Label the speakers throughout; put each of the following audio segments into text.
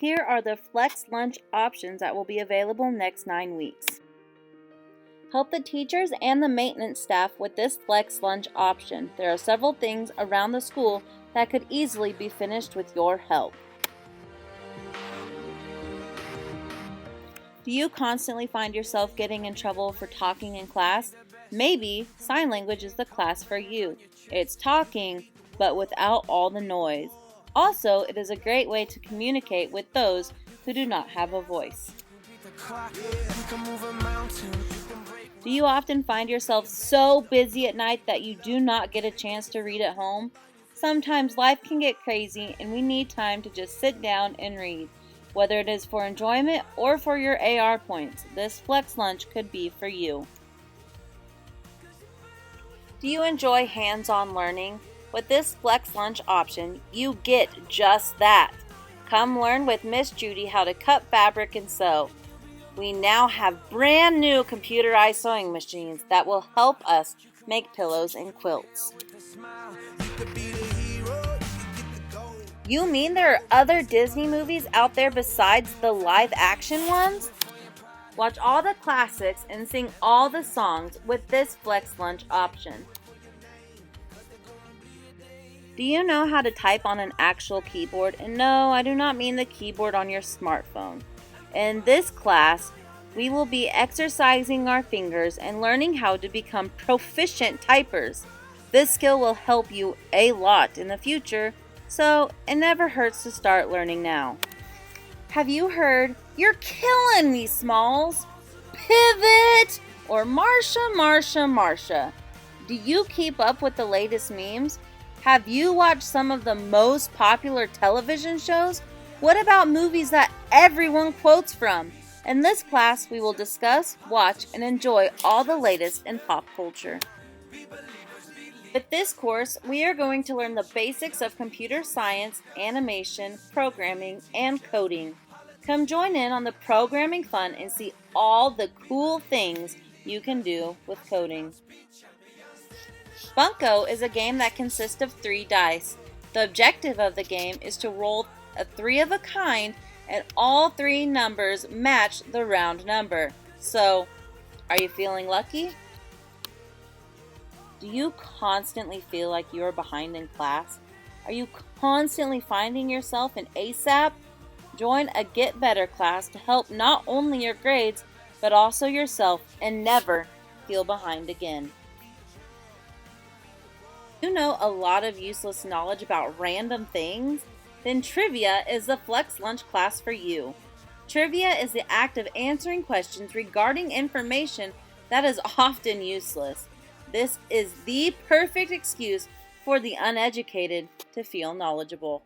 Speaker 1: Here are the flex lunch options that will be available next 9 weeks. Help the teachers and the maintenance staff with this flex lunch option. There are several things around the school that could easily be finished with your help. Do you constantly find yourself getting in trouble for talking in class? Maybe sign language is the class for you. It's talking, but without all the noise. Also, it is a great way to communicate with those who do not have a voice. Do you often find yourself so busy at night that you do not get a chance to read at home? Sometimes life can get crazy and we need time to just sit down and read. Whether it is for enjoyment or for your AR points, this flex lunch could be for you. Do you enjoy hands-on learning? With this flex lunch option, you get just that. Come learn with Miss Judy how to cut fabric and sew. We now have brand new computerized sewing machines that will help us make pillows and quilts. You mean there are other Disney movies out there besides the live action ones? Watch all the classics and sing all the songs with this flex lunch option. Do you know how to type on an actual keyboard? And no, I do not mean the keyboard on your smartphone. In this class, we will be exercising our fingers and learning how to become proficient typers. This skill will help you a lot in the future, so it never hurts to start learning now. Have you heard, "You're killing me, Smalls"? Pivot! Or Marsha, Marsha, Marsha. Do you keep up with the latest memes? Have you watched some of the most popular television shows? What about movies that everyone quotes from? In this class, we will discuss, watch, and enjoy all the latest in pop culture. With this course, we are going to learn the basics of computer science, animation, programming, and coding. Come join in on the programming fun and see all the cool things you can do with coding. Bunko is a game that consists of 3 dice. The objective of the game is to roll a 3 of a kind and all 3 numbers match the round number. So, are you feeling lucky? Do you constantly feel like you are behind in class? Are you constantly finding yourself in ASAP? Join a Get Better class to help not only your grades, but also yourself and never feel behind again. You know a lot of useless knowledge about random things? Then trivia is the flex lunch class for you. Trivia is the act of answering questions regarding information that is often useless. This is the perfect excuse for the uneducated to feel knowledgeable.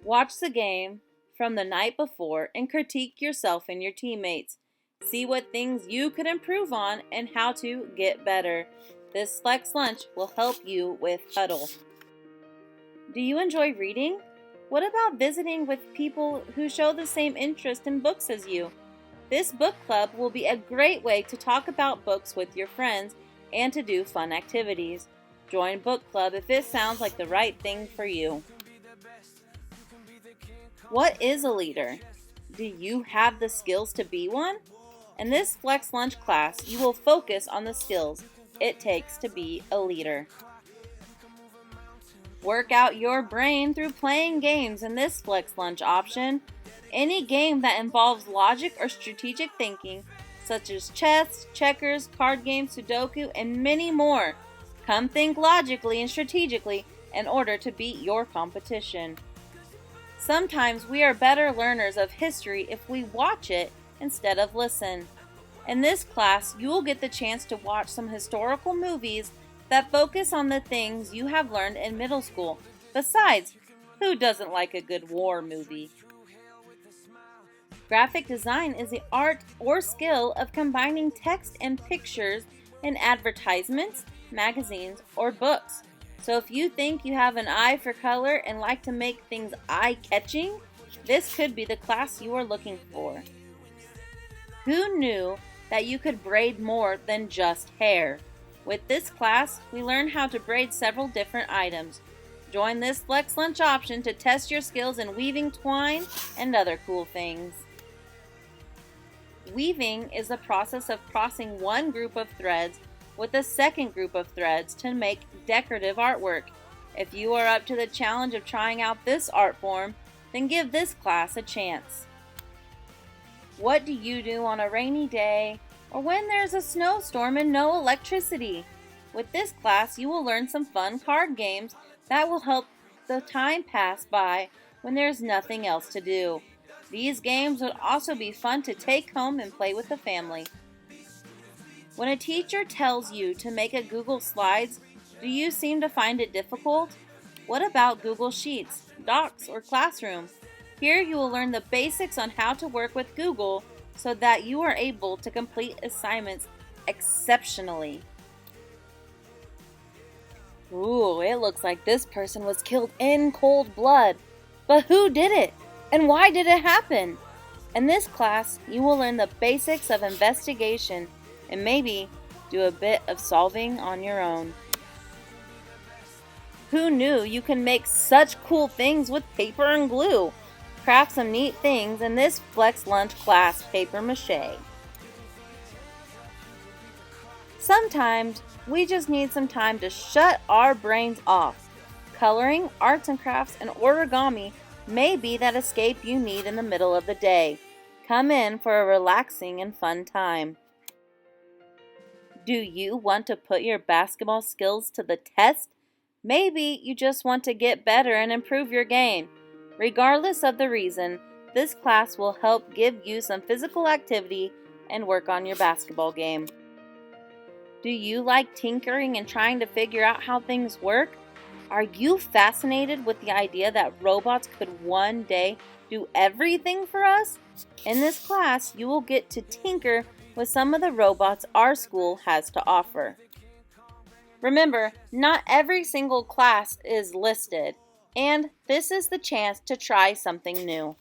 Speaker 1: Watch the game from the night before and critique yourself and your teammates. See what things you could improve on and how to get better. This flex lunch will help you with Huddle. Do you enjoy reading? What about visiting with people who show the same interest in books as you? This book club will be a great way to talk about books with your friends and to do fun activities. Join book club if it sounds like the right thing for you. What is a leader? Do you have the skills to be one? In this flex lunch class, you will focus on the skills it takes to be a leader. Work out your brain through playing games in this flex lunch option. Any game that involves logic or strategic thinking, such as chess, checkers, card games, Sudoku, and many more. Come think logically and strategically in order to beat your competition. Sometimes we are better learners of history if we watch it instead of listen. In this class, you will get the chance to watch some historical movies that focus on the things you have learned in middle school. Besides, who doesn't like a good war movie? Graphic design is the art or skill of combining text and pictures in advertisements, magazines, or books. So if you think you have an eye for color and like to make things eye-catching, this could be the class you are looking for. Who knew that you could braid more than just hair? With this class, we learn how to braid several different items. join this Flex Lunch option to test your skills in weaving twine and other cool things. Weaving is the process of crossing one group of threads with a second group of threads to make decorative artwork. If you are up to the challenge of trying out this art form, then give this class a chance. What do you do on a rainy day or when there's a snowstorm and no electricity? With this class, you will learn some fun card games that will help the time pass by when there's nothing else to do. These games would also be fun to take home and play with the family. When a teacher tells you to make a Google Slides, do you seem to find it difficult? What about Google Sheets, Docs, or Classroom? Here you will learn the basics on how to work with Google so that you are able to complete assignments exceptionally. Ooh, it looks like this person was killed in cold blood. But who did it? And why did it happen? In this class, you will learn the basics of investigation and maybe do a bit of solving on your own. Who knew you can make such cool things with paper and glue? Craft some neat things in this Flex Lunch class paper mache. Sometimes we just need some time to shut our brains off. Coloring, arts and crafts, and origami may be that escape you need in the middle of the day. Come in for a relaxing and fun time. Do you want to put your basketball skills to the test? Maybe you just want to get better and improve your game. Regardless of the reason, this class will help give you some physical activity and work on your basketball game. Do you like tinkering and trying to figure out how things work? Are you fascinated with the idea that robots could one day do everything for us? In this class, you will get to tinker with some of the robots our school has to offer. Remember, not every single class is listed, and this is the chance to try something new.